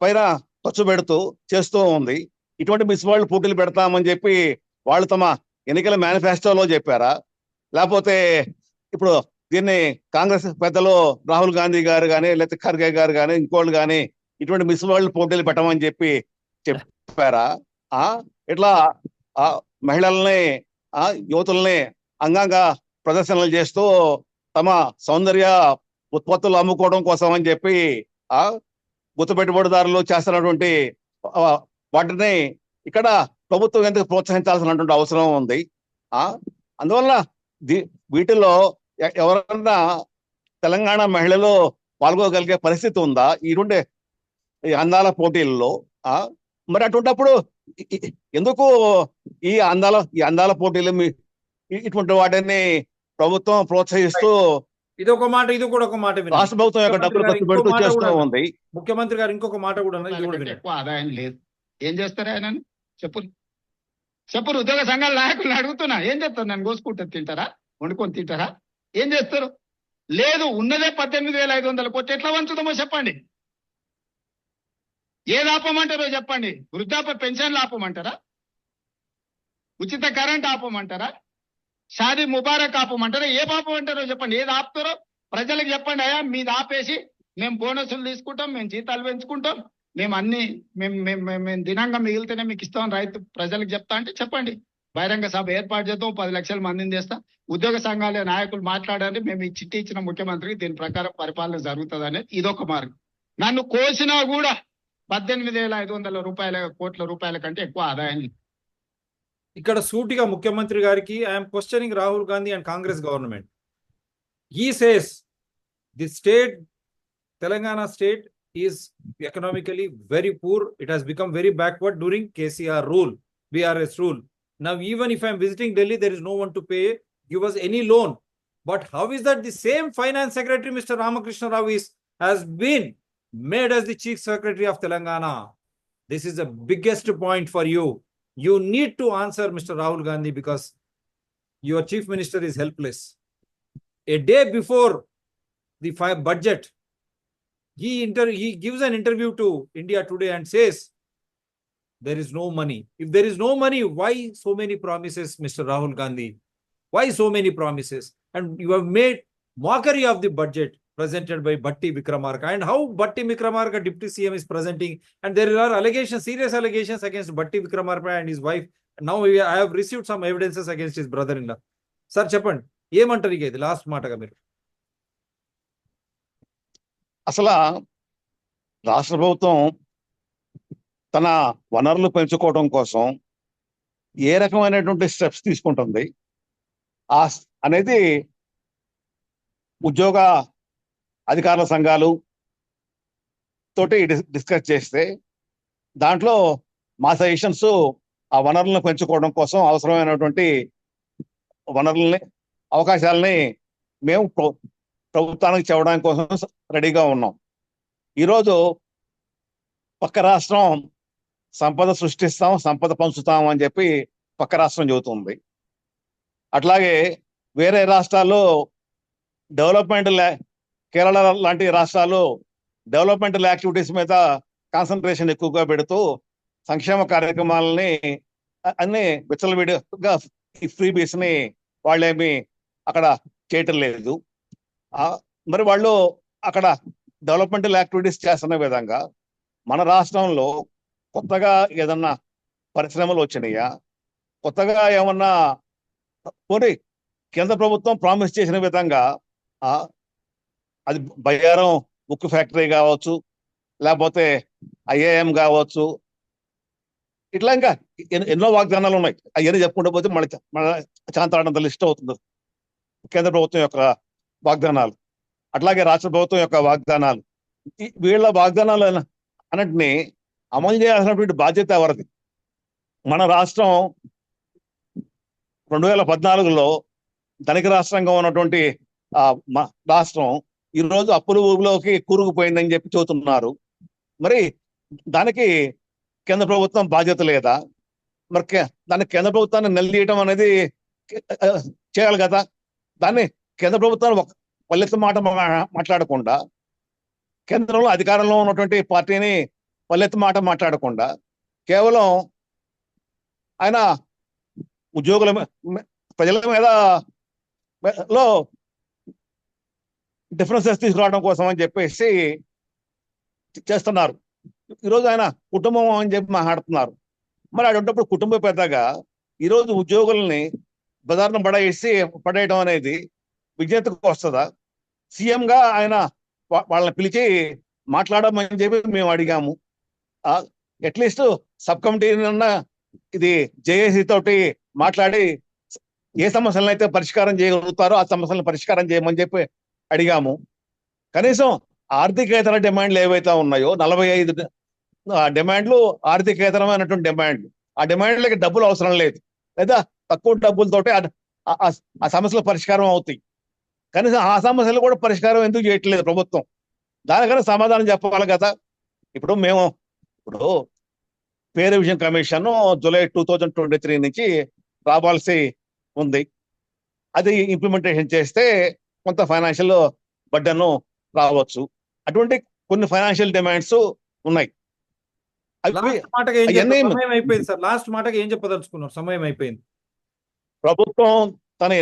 పైన ఖర్చు పెడుతూ చేస్తూ ఉంది. ఇటువంటి మిస్ వరల్డ్ పోటీలు పెడతామని చెప్పి వాళ్ళు తమ ఎన్నికల మేనిఫెస్టోలో చెప్పారా? లేకపోతే ఇప్పుడు దీన్ని కాంగ్రెస్ పెద్దలు రాహుల్ గాంధీ గారు కానీ, లేకపోతే ఖర్గే గారు కానీ, ఇంకోళ్ళు కానీ ఇటువంటి మిస్ వరల్డ్ పోటీలు పెట్టమని చెప్పి చెప్పారా? ఇట్లా మహిళల్ని, యువతుల్ని అంగాంగ ప్రదర్శనలు చేస్తూ తమ సౌందర్య ఉత్పత్తులు అమ్ముకోవడం కోసం అని చెప్పి గుర్తు పెట్టుబడిదారులు చేస్తున్నటువంటి వాటిని ఇక్కడ ప్రభుత్వం ఎందుకు ప్రోత్సహించాల్సినటువంటి అవసరం ఉంది? అందువల్ల వీటిలో ఎవరన్నా తెలంగాణ మహిళలు పాల్గొగలిగే పరిస్థితి ఉందా ఇటువంటి అందాల పోటీల్లో? మరి అటువంటిప్పుడు ఎందుకు ఈ అందాల పోటీలు ఇటువంటి వాటిని ప్రభుత్వం ప్రోత్సహిస్తూ ఇదొక మాట, ఇది కూడా ఒక మాట. రాష్ట్ర ప్రభుత్వం యొక్క డబ్బులు ఖర్చు పెడుతూ చేస్తూ ఉంది. ముఖ్యమంత్రి గారు ఇంకొక మాట కూడా ఎక్కువ ఆదాయం లేదు. ఏం చేస్తారు ఆయన? చెప్పురు ఉద్యోగ సంఘాల నాయకులను అడుగుతున్నా, ఏం చేస్తారు? నన్ను కోసుకుంటే తింటారా, వండుకొని తింటారా, ఏం చేస్తారు? లేదు, ఉన్నదే 18,500 కోట్లు. ఎట్లా వంచుదామో చెప్పండి. ఏది ఆపమంటారో చెప్పండి. వృద్ధాప్య పెన్షన్లు ఆపమంటారా? ఉచిత కరెంట్ ఆపమంటారా? షాదీ ముబారక్ ఆపమంటారా? ఏ ఆపమంటారో చెప్పండి. ఏది ఆపుతారో ప్రజలకు చెప్పండి. అయ్యా మీది ఆపేసి మేము బోనసులు తీసుకుంటాం, మేము జీతాలు పెంచుకుంటాం, మేము అన్ని మేము దినంగా మిగిలితేనే మీకు ఇస్తాం రైతు ప్రజలకు చెప్తా అంటే చెప్పండి. బహిరంగ సభ ఏర్పాటు చేద్దాం, 10 లక్షల మందిని చేస్తాం. ఉద్యోగ సంఘాల నాయకులు మాట్లాడండి, మేము ఈ చిట్టి ఇచ్చిన ముఖ్యమంత్రికి దీని ప్రకారం పరిపాలన జరుగుతుంది అనేది ఇదొక మార్గం. నన్ను కోసినా కూడా 18,500 కోట్ల రూపాయల కంటే ఎక్కువ ఆదాయం. ఇక్కడ సూటిగా ముఖ్యమంత్రి గారికి I'm questioning Rahul Gandhi and Congress government. He says the state, Telangana state is economically very poor. It has become very backward during KCR rule, BRS rule. Now even if I'm visiting Delhi, there is no one to give us any loan. But how is that the same finance secretary, Mr. Ramakrishna Rao, has been made as the chief secretary of Telangana? This is the biggest point for you. You need to answer, Mr. Rahul Gandhi, because your chief minister is helpless. A day before the budget, he gives an interview to India Today and says there is no money. If there is no money, why so many promises, Mr. Rahul Gandhi? Why so many promises? And you have made mockery of the budget presented by Bhatti Vikramarka, and how Bhatti Vikramarka, Deputy CM, is presenting, and there are allegations, serious allegations against Bhatti Vikramarka and his wife. Now I have received some evidences against his brother-in-law. Sir, చెప్పండి, ఏమంటారు? ఇక ఇది last మాటగా మీరు. అసలు రాష్ట్ర ప్రభుత్వం తన వనరులు పెంచుకోవడం కోసం ఏ రకమైనటువంటి స్టెప్స్ తీసుకుంటుంది అనేది ఉద్యోగ అధికారుల సంఘాలు, తోటి డిస్కస్ చేస్తే దాంట్లో మా సజెషన్స్ ఆ వనరులను పెంచుకోవడం కోసం అవసరమైనటువంటి వనరుల్ని అవకాశాలని మేము ప్రభుత్వానికి చెప్పడానికి కోసం రెడీగా ఉన్నాం. ఈరోజు పక్క రాష్ట్రం సంపద సృష్టిస్తాం, సంపద పంచుతాం అని చెప్పి పక్క రాష్ట్రం చెబుతుంది. అట్లాగే వేరే రాష్ట్రాల్లో డెవలప్మెంట్ కేరళ లాంటి రాష్ట్రాలు డెవలప్మెంటల్ యాక్టివిటీస్ మీద కాన్సన్ట్రేషన్ ఎక్కువగా పెడుతూ సంక్షేమ కార్యక్రమాలని అన్ని విచ్చలవిడిగా ఈ ఫ్రీబీస్ ని వాళ్ళేమి అక్కడ చేయటం లేదు. మరి వాళ్ళు అక్కడ డెవలప్మెంటల్ యాక్టివిటీస్ చేస్తున్న విధంగా మన రాష్ట్రంలో కొత్తగా ఏదన్నా పరిశ్రమలు వచ్చినాయా, కొత్తగా ఏమన్నా పోనీ కేంద్ర ప్రభుత్వం ప్రామిస్ చేసిన విధంగా అది బయ్యారం ఉక్కు ఫ్యాక్టరీ కావచ్చు, లేకపోతే ఐఏఎం కావచ్చు, ఇట్లా ఇంకా ఎన్నో వాగ్దానాలు ఉన్నాయి. అవన్నీ చెప్పుకుంటూ పోతే మన చాంతాడంత లిస్ట్ అవుతుంది కేంద్ర ప్రభుత్వం యొక్క వాగ్దానాలు, అట్లాగే రాష్ట్ర ప్రభుత్వం యొక్క వాగ్దానాలు. వీళ్ళ వాగ్దానాలు అన్నింటినీ అమలు చేయాల్సినటువంటి బాధ్యత ఎవరిది? మన రాష్ట్రం 2014లో ధనిక రాష్ట్రంగా ఉన్నటువంటి రాష్ట్రం ఈరోజు అప్పుల ఊబిలోకి కూరుకుపోయిందని చెప్పి చెబుతున్నారు. మరి దానికి కేంద్ర ప్రభుత్వం బాధ్యత లేదా? మరి దాన్ని కేంద్ర ప్రభుత్వాన్ని నిలదీయటం అనేది చేయాలి కదా. దాన్ని కేంద్ర ప్రభుత్వాన్ని పల్లెత్తు మాట మాట్లాడకుండా, కేంద్రంలో అధికారంలో ఉన్నటువంటి పార్టీని పల్లెత్తు మాట మాట్లాడకుండా కేవలం ఆయన ఉద్యోగుల ప్రజల మీద లో డిఫరెన్సెస్ తీసుకురావడం కోసం అని చెప్పేసి చేస్తున్నారు. ఈరోజు ఆయన కుటుంబం అని చెప్పి మాట్లాడుతున్నారు. మరి అటువంటిప్పుడు కుటుంబ పెద్దగా ఈరోజు ఉద్యోగుల్ని బజార్ను పడేయడం అనేది విజ్ఞతకు వస్తుందా? సీఎంగా ఆయన వాళ్ళని పిలిచి మాట్లాడమని చెప్పి మేము అడిగాము. అట్లీస్ట్ సబ్ కమిటీనన్నా ఇది జేఏసీ తోటి మాట్లాడి ఏ సమస్యలను అయితే పరిష్కారం చేయగలుగుతారో ఆ సమస్యలను పరిష్కారం చేయమని చెప్పి అడిగాము. కనీసం ఆర్థికేతర డిమాండ్లు ఏవైతే ఉన్నాయో 45 డిమాండ్లు ఆర్థికేతరమైనటువంటి డిమాండ్లు. ఆ డిమాండ్లకి డబ్బులు అవసరం లేదు, లేదా తక్కువ డబ్బులతోటి ఆ సమస్యలు పరిష్కారం అవుతాయి. కనీసం ఆ సమస్యలు కూడా పరిష్కారం ఎందుకు చేయట్లేదు ప్రభుత్వం? దానికన్నా సమాధానం చెప్పాలి కదా. ఇప్పుడు పే రివిజన్ కమిషన్ జూలై 2023 నుంచి రావాల్సి ఉంది. అది ఇంప్లిమెంటేషన్ చేస్తే కొంత ఫైనాన్షియల్ బర్డెన్ రావచ్చు. అటువంటి కొన్ని ఫైనాన్షియల్ డిమాండ్స్ ఉన్నాయి. లాస్ట్ మాటకి ఏం చెప్పదలుచుకున్నారు? సమయం అయిపోయింది. ప్రభుత్వం తన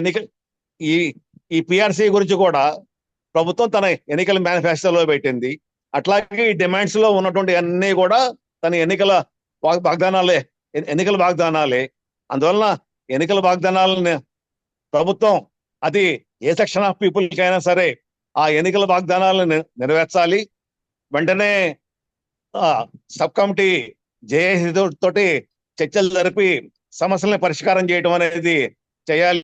ఈ పిఆర్సీ గురించి కూడా ప్రభుత్వం తన ఎన్నికల మేనిఫెస్టోలో పెట్టింది. అట్లాగే ఈ డిమాండ్స్ లో ఉన్నటువంటి అన్ని కూడా తన ఎన్నికల వాగ్దానాలే. అందువలన ఎన్నికల వాగ్దానాలని ప్రభుత్వం అది ఏ సెక్షన్ ఆఫ్ పీపుల్కి అయినా సరే ఆ ఎన్నికల వాగ్దానాలను నెరవేర్చాలి. వెంటనే సబ్ కమిటీ జేఏసీ తోటి చర్చలు జరిపి సమస్యల్ని పరిష్కారం చేయడం అనేది చేయాలి.